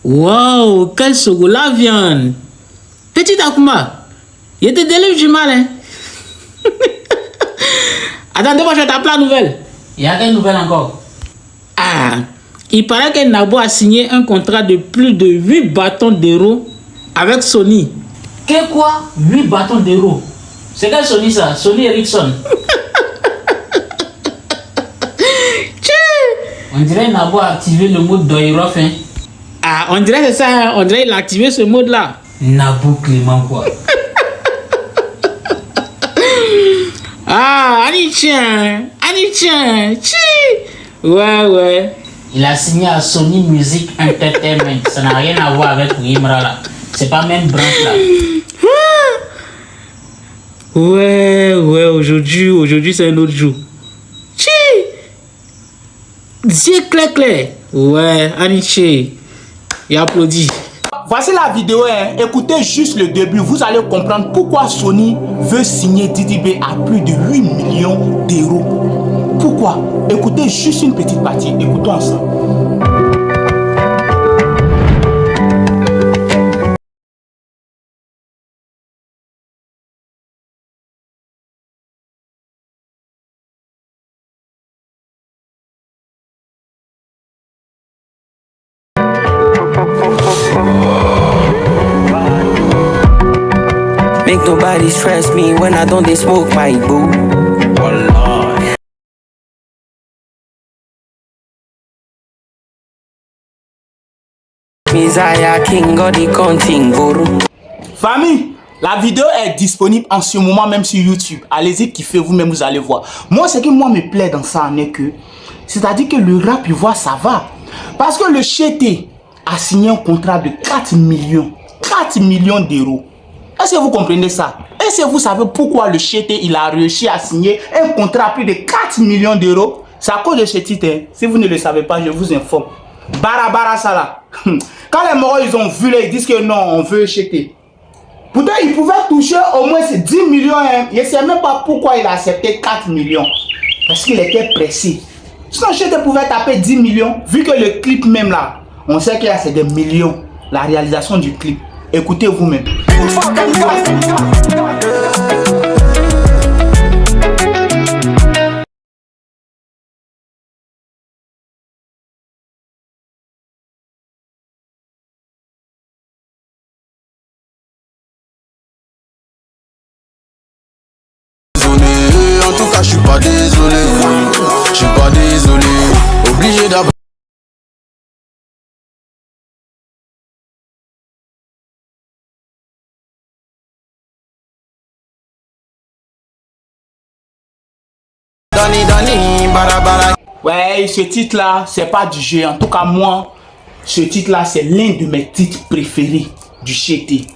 Wow, quel sogo la viande. Petit Akuma, il te délivre du mal, hein. Attendez, moi je vais t'appeler la nouvelle. Il y a quelle nouvelle encore? Ah, il paraît que Nabo a signé un contrat de plus de 8 bâtons d'euros avec Sony. Que quoi? 8 bâtons d'euros? C'est quel Sony ça? Sony Ericsson. On dirait Nabo a activé le mode d'Oirof, hein. Ah, on dirait que c'est ça, hein? On dirait qu'il a activé ce mode là. Nabo Clément quoi. Ah, Anitien, chi. Ouais. Il a signé à Sony Music Entertainment. Ça n'a rien à voir avec Imra là. C'est pas même branche là. Ouais, aujourd'hui c'est un autre jour. Chi. Dieu clair. Ouais, Anitien. Il applaudit. Voici la vidéo, hein. Écoutez juste le début, vous allez comprendre pourquoi Sony veut signer Didi B à plus de 8 millions d'euros. Pourquoi? Écoutez juste une petite partie, écoutons ensemble. Make nobody stress me when I don't smoke my boo. Messiah King of the Counting Guru. Famille, la vidéo est disponible en ce moment même sur YouTube. Allez-y, kiffez vous-même, vous allez voir. Moi, ce qui moi me plaît dans ça, n'est que, c'est-à-dire que le rap, il voit, ça va. Parce que le Chété a signé un contrat de 4 millions d'euros. Est-ce que vous comprenez ça? Est-ce que vous savez pourquoi le Chété il a réussi à signer un contrat à plus de 4 millions d'euros? C'est à cause de ce titre. Hein. Si vous ne le savez pas, je vous informe. Barabara Sala. Quand les morts ils ont vu, ils disent que non, on veut Chété. Pourtant, il pouvait toucher au moins 10 millions. Hein. Je ne sais même pas pourquoi il a accepté 4 millions. Parce qu'il était pressé. Sinon, Chété pouvait taper 10 millions. Vu que le clip même là, on sait qu'il y a c'est des millions. La réalisation du clip. Écoutez vous-même. En tout cas, je suis pas désolé. Je suis pas désolé. Obligé d'avoir. Ouais, ce titre-là, c'est pas du jeu. En tout cas, moi, ce titre-là, c'est l'un de mes titres préférés du Chété.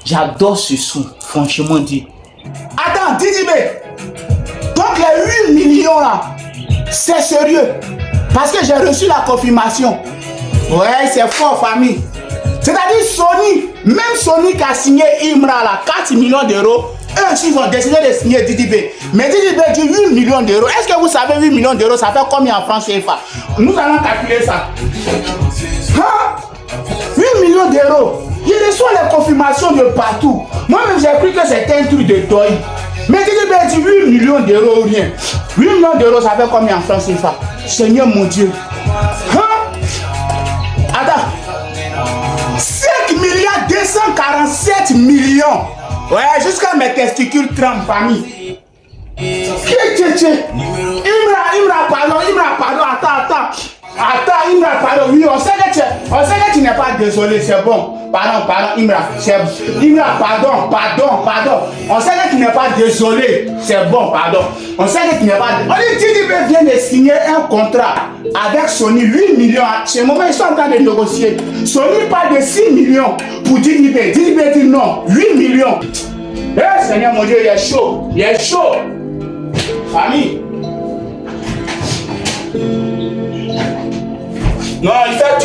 J'adore ce son, franchement dit. Attends, Didi B. Donc les 8 millions là, c'est sérieux. Parce que j'ai reçu la confirmation. Ouais, c'est fort, famille. C'est-à-dire Sony, même Sony qui a signé Imra là, 4 millions d'euros. Eux aussi ils ont décidé de signer Didi B. Mais Didi B dit 8 millions d'euros. Est-ce que vous savez 8 millions d'euros, ça fait combien en francs CFA? Nous allons calculer ça. Hein? 8 millions d'euros. Il reçoit les confirmations de partout. Moi-même j'ai cru que c'était un truc de toy. Mais Didi B dit 8 millions d'euros ou rien. 8 millions d'euros, ça fait combien en francs CFA? Seigneur mon Dieu. Hein? Attends. 5 milliards 247 millions. Ouais, jusqu'à mes testicules tremblent, famille. Imra, pardon, attends, Imra, pardon, oui, on sait que tu n'es pas désolé, c'est bon. Pardon, Imra, pardon. On sait que tu n'es pas désolé, c'est bon, pardon. On sait que tu n'es pas désolé. On dit Didi B vient de signer un contrat avec Sony, 8 millions. À ce moment, ils sont en train de négocier. Sony parle de 6 millions pour Didi B. Didi B dit non, 8 millions. Eh, Seigneur mon Dieu, il est chaud. Famille. Non,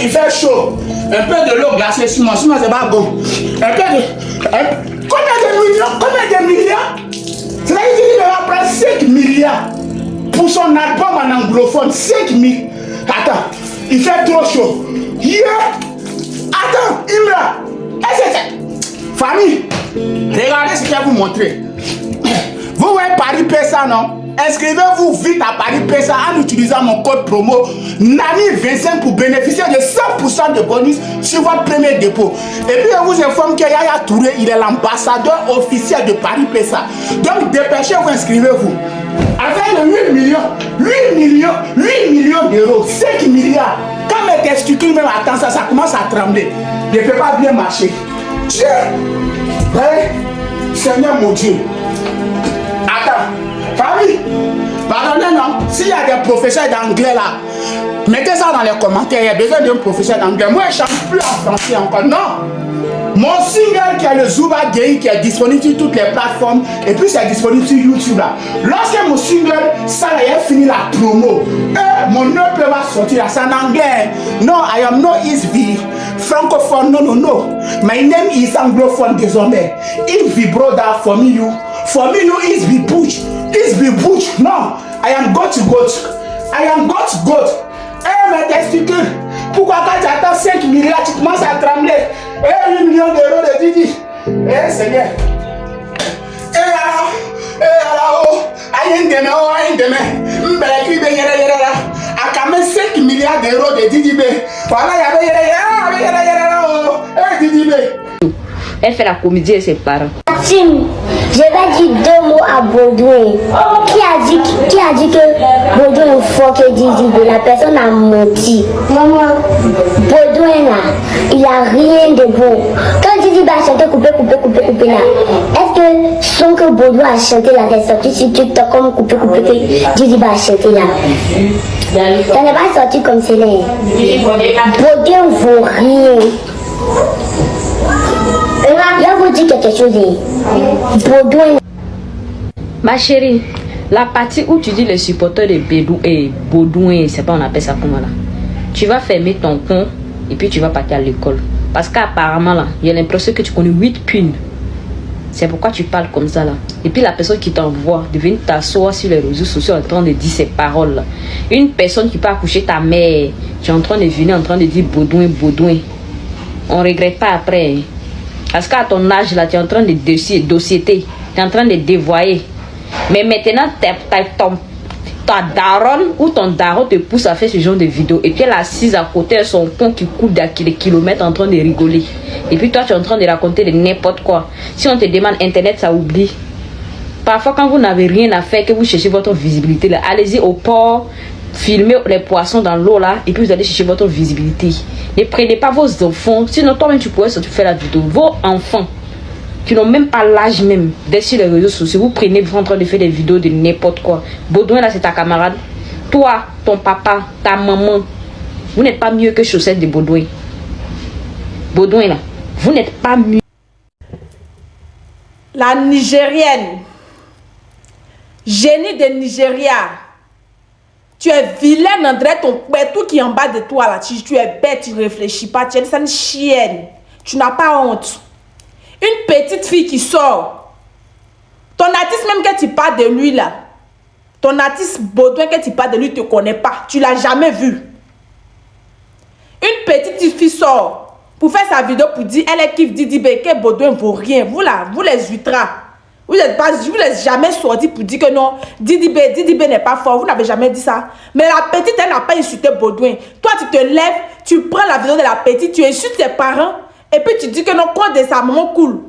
il fait chaud. Un peu de l'eau glacée sur moi, sinon c'est pas bon. Combien de milliards? C'est-à-dire qu'il va prendre 5 milliards pour son album en anglophone. 5 milliards. Attends, il fait trop chaud. Yeah. Attends, Imra. Famille, regardez ce que je vais vous montrer. Vous voyez Paris Pesa, non? Inscrivez-vous vite à Paris Pesa en utilisant mon code promo NAMI25 pour bénéficier de 100% de bonus sur votre premier dépôt. Et puis je vous informe que Yaya Touré, il est l'ambassadeur officiel de Paris Pesa. Donc dépêchez-vous, inscrivez-vous. Avec le 8 millions d'euros, 5 milliards. Quand mes testicules même attendent ça, ça commence à trembler. Je ne peux pas bien marcher. Dieu, Seigneur mon Dieu. Attends. Famille, pardonnez non, s'il y a des professeurs d'anglais là, mettez ça dans les commentaires, il y a besoin d'un professeur d'anglais. Moi je ne chante plus en français encore, non. Mon single qui est le Zuba Gay qui est disponible sur toutes les plateformes et puis c'est disponible sur YouTube là. Lorsque mon single, ça là, il a fini la promo, mon EP va sortir là, c'est en anglais. Non, I am not Isvi, francophone, no. My name is anglophone désormais. Isvi brother, for me you Isvi Butch. Isvi Butch, non, I am goat. I am goat. Mais testicules, pourquoi quand tu attends 5 milliards, tu commences à trembler? 8 millions d'euros de Didi. Seigneur. À quand même 5 milliards d'euros de Didi. Voilà, il y avait Didi. Elle fait la comédie et ses parents. Tim, je vais dire 2 mots à Baudouin. Qui a dit que Baudouin est fort que Didi? La personne a menti. Maman, Baudouin là, il a rien de bon. Quand Didi va chanter couper là, est-ce que son que Baudouin a chanté là, t'es sorti sur TikTok comme couper que Didi va chanter là? Ça n'est pas sorti comme c'est là. Baudouin vaut rien. Je vous dis quelque chose. Baudouin. Ma chérie, la partie où tu dis les supporters de Bédou et Baudouin, c'est pas on appelle ça comment là. Tu vas fermer ton compte et puis tu vas partir à l'école. Parce qu'apparemment là, il y a l'impression que tu connais 8 punes. C'est pourquoi tu parles comme ça là. Et puis la personne qui t'envoie de venir t'asseoir sur les réseaux sociaux en train de dire ces paroles là. Une personne qui peut accoucher ta mère, tu es en train de venir en train de dire Baudouin. On regrette pas après. Hein. Parce qu'à ton âge là, tu es en train de dossiéter, tu es en train de dévoyer. Mais maintenant, ta daronne ou ton daron te pousse à faire ce genre de vidéo. Et puis elle est assise à côté de son pont qui coule des kilomètres en train de rigoler. Et puis toi, tu es en train de raconter de n'importe quoi. Si on te demande Internet, ça oublie. Parfois, quand vous n'avez rien à faire, que vous cherchez votre visibilité, là, allez-y au port, filmez les poissons dans l'eau là, et puis vous allez chercher votre visibilité. Ne prenez pas vos enfants, sinon toi-même tu pourrais sortir faire la vidéo. Vos enfants, qui n'ont même pas l'âge même d'être sur les réseaux sociaux, vous prenez, vous en train de faire des vidéos de n'importe quoi. Baudouin là, c'est ta camarade. Toi, ton papa, ta maman, vous n'êtes pas mieux que Chaussette de Baudouin. Baudouin là, vous n'êtes pas mieux. La Nigérienne, génie de Nigeria. Tu es vilaine, André, ton tout qui est en bas de toi là. Tu es bête, tu ne réfléchis pas. Tu es une chienne. Tu n'as pas honte. Une petite fille qui sort. Ton artiste même que tu parles de lui là. Ton artiste Baudouin que tu parles de lui ne te connaît pas. Tu l'as jamais vu. Une petite fille sort pour faire sa vidéo pour dire elle est kiffe Didi B, que Baudouin vaut rien. Vous là, vous les ultras. Vous n'êtes jamais sorti pour dire que non, Didi B n'est pas fort. Vous n'avez jamais dit ça. Mais la petite, elle n'a pas insulté Baudouin. Toi, tu te lèves, tu prends la vidéo de la petite, tu insultes ses parents, et puis tu dis que non, quand de sa maman cool.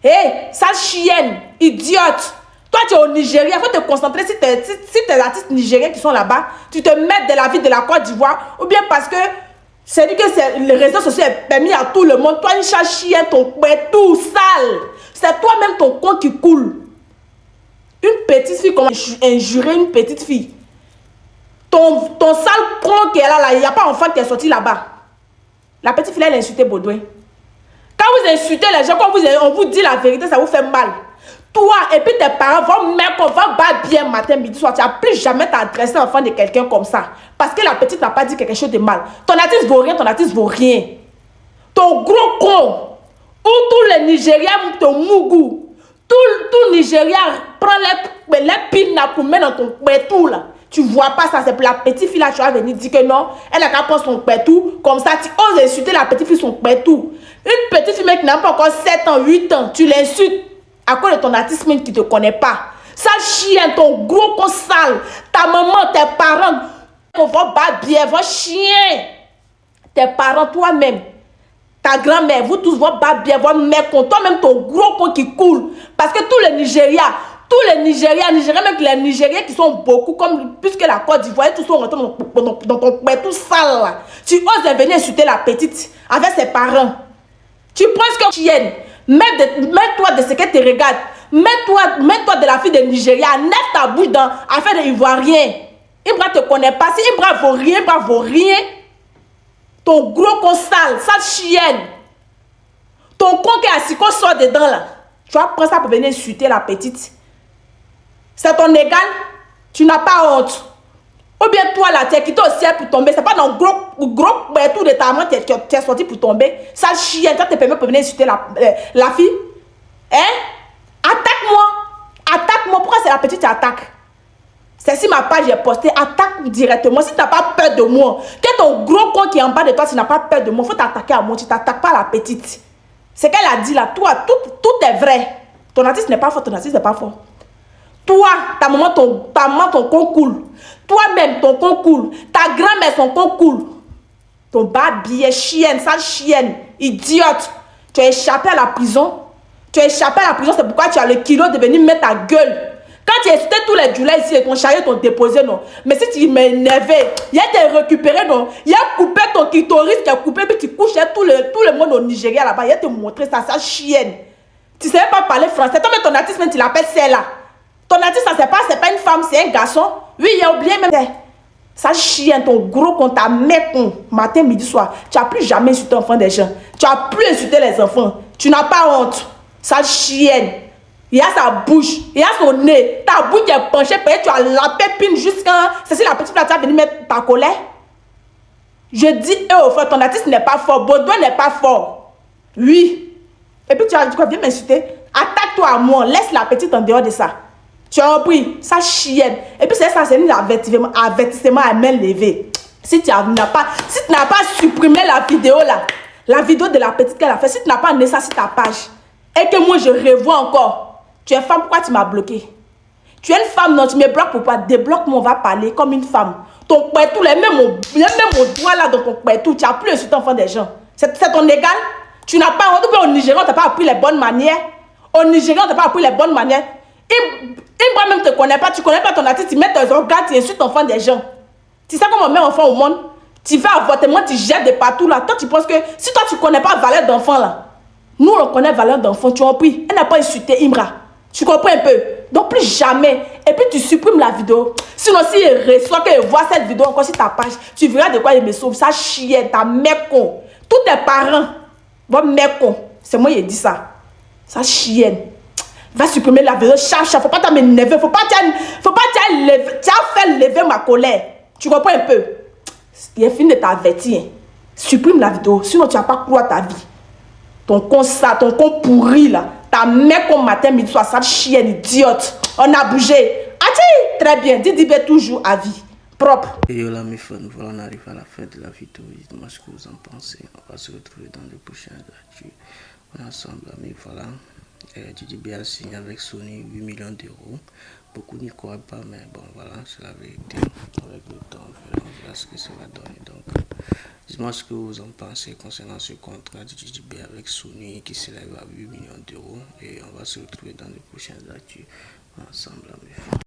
Hé, sale chienne, idiote. Toi, tu es au Nigeria, il faut te concentrer si tes artistes nigériens qui sont là-bas, tu te mets de la vie de la Côte d'Ivoire, ou bien parce que c'est dit que les réseaux sociaux sont permis à tout le monde. Toi, une sale chienne, ton père tout sale. C'est toi-même ton compte qui coule. Une petite fille, comment injurer une petite fille? Ton sale con qui est là, il n'y a pas d'enfant qui est sorti là-bas. La petite fille, elle a insulté Baudouin. Quand vous insultez les gens, quand on vous dit la vérité, ça vous fait mal. Toi et puis tes parents vont mettre qu'on va battre bien matin, midi, soir. Tu n'as plus jamais t'adresser à l'enfant de quelqu'un comme ça. Parce que la petite n'a pas dit quelque chose de mal. Ton artiste vaut rien, ton artiste vaut rien. Ton gros con. Où tous les Nigériens, ton mougou, Tout Nigeria prend les pines là pour mettre dans ton pétou là. Tu vois pas ça, c'est pour la petite fille là, tu vas venir dire que non, elle a qu'à prendre son pétou, comme ça tu oses insulter la petite fille son pétou. Une petite fille qui n'a pas encore 7 ans, 8 ans, tu l'insultes à cause de ton artiste qui ne te connaît pas. Sale chien, ton gros con sale, ta maman, tes parents, vos babies, vos chiens, tes parents, toi-même, ta grand-mère, vous tous, vos babies, vos mères, toi-même, ton gros con qui coule. Parce que tous les Nigériens, même les Nigériens qui sont beaucoup, comme puisque la Côte d'Ivoire, tous sont rentrés dans ton père, tout sale là. Tu oses venir insulter la petite avec ses parents. Tu penses que chienne, mets-toi de ce que tu regardes. Mets-toi de la fille de Nigeria. Lève ta bouche dans affaire de Ivoirien. Ibra te connaît pas. Si Ibra vaut rien. Ton gros con sale chienne. Ton con qui est assis, qu'on sort dedans là. Tu vas prendre ça pour venir insulter la petite. C'est ton égal. Tu n'as pas honte. Ou bien toi là, tu es quitté au ciel pour tomber. C'est pas dans le gros tout de ta main tu es sorti pour tomber. Sale chienne, ça te permet pour venir insulter la fille. Hein? Attaque-moi. Pourquoi c'est la petite qui attaque? C'est si ma page est postée, attaque directement. Si tu n'as pas peur de moi, que ton gros con qui est en bas de toi, tu n'as pas peur de moi, il faut t'attaquer à moi. Tu t'attaques pas à la petite. C'est qu'elle a dit là, toi, tout est vrai. Ton artiste n'est pas fort, ton artiste n'est pas fort. Toi, ta maman, ton con coule. Toi-même, ton con coule. Ta grand-mère, son con coule. Ton babier, chienne, sale chienne, idiote. Tu as échappé à la prison. C'est pourquoi tu as le kilo de venir mettre ta gueule. Quand tu as insulté tous les douleurs ici, ton chariot t'ont déposé, non. Mais si tu m'énervais, il a été récupéré, non. Il a coupé ton clitoris, qui a coupé, puis tu couchais tout le monde au Nigeria là-bas. Il a te montré ça, sa chienne. Tu ne savais pas parler français. Toi, mais ton artiste, même, tu l'appelles celle-là. Ton artiste, ça, c'est pas une femme, c'est un garçon. Oui, il a oublié même. Ça chienne, ton gros con, ta mère con, matin, midi, soir. Tu n'as plus jamais insulté l'enfant des gens. Tu n'as plus insulté les enfants. Tu n'as pas honte. Ça chienne. Il a sa bouche, il a son nez, ta bouche est penchée, peut-être tu as la pépine jusqu'à... C'est si la petite plate va venir mettre ta colère. Je dis, au frère, ton artiste n'est pas fort, Baudouin n'est pas fort. Oui. Et puis tu as dit quoi, viens m'insulter. Attaque-toi à moi, laisse la petite en dehors de ça. Tu as compris, ça chienne. Et puis c'est ça, c'est un avertissement à main levée. Si tu n'as pas supprimé la vidéo là, la vidéo de la petite qu'elle a fait, si tu n'as pas amené ça sur ta page, et que moi je revois encore, tu es femme, pourquoi tu m'as bloqué? Tu es une femme, non, tu me bloques, pourquoi? Débloque-moi, on va parler comme une femme. Ton pétou, même mon doigt là dans ton pétou, tu n'as plus insulté l'enfant des gens. C'est ton égal? Tu n'as pas, au Nigeria, on t'a pas appris les bonnes manières. Au Nigeria, on t'a pas appris les bonnes manières. Ibra même te connaît pas, tu connais pas ton artiste, tu mets tes organes, tu insultes l'enfant des gens. Tu sais comment on met enfant au monde? Tu fais avortement, tu jettes de partout là. Toi, tu penses que si toi tu connais pas valeur d'enfant là, nous on connaît valeur d'enfant, tu as pris. Elle n'a pas insulté Imra. Tu comprends un peu? Donc plus jamais. Et puis tu supprimes la vidéo. Sinon si il reçoit, qu'il voit cette vidéo encore sur ta page, tu verras de quoi il me sauve. Ça chienne, ta mère con. Tous tes parents, votre mère con. C'est moi qui ai dit ça. Ça chienne. Va supprimer la vidéo. Faut pas t'énerver. Faut pas faire lever ma colère. Tu comprends un peu? Il est fini de t'avertir. Supprime la vidéo. Sinon tu vas pas croire ta vie. Ton con ça, ton con pourri là. Ta mère comme matin, midi, soir, ça chienne idiote. On a bougé. Ah, très bien. Didibé toujours à vie. Propre. Et yo là mes fans, voilà on arrive à la fin de la vidéo. Dites-moi ce que vous en pensez. On va se retrouver dans le prochain actus. On est ensemble, mais voilà. Didibé a signé avec Sony 8 millions d'euros. Beaucoup n'y croient pas, mais bon voilà, c'est la vérité. Avec le temps, on verra ce que ça va donner. Donc, dites-moi ce que vous en pensez concernant ce contrat de Didibé avec Sony qui s'élève à 8 millions d'euros. Et on va se retrouver dans les prochaines actus ensemble.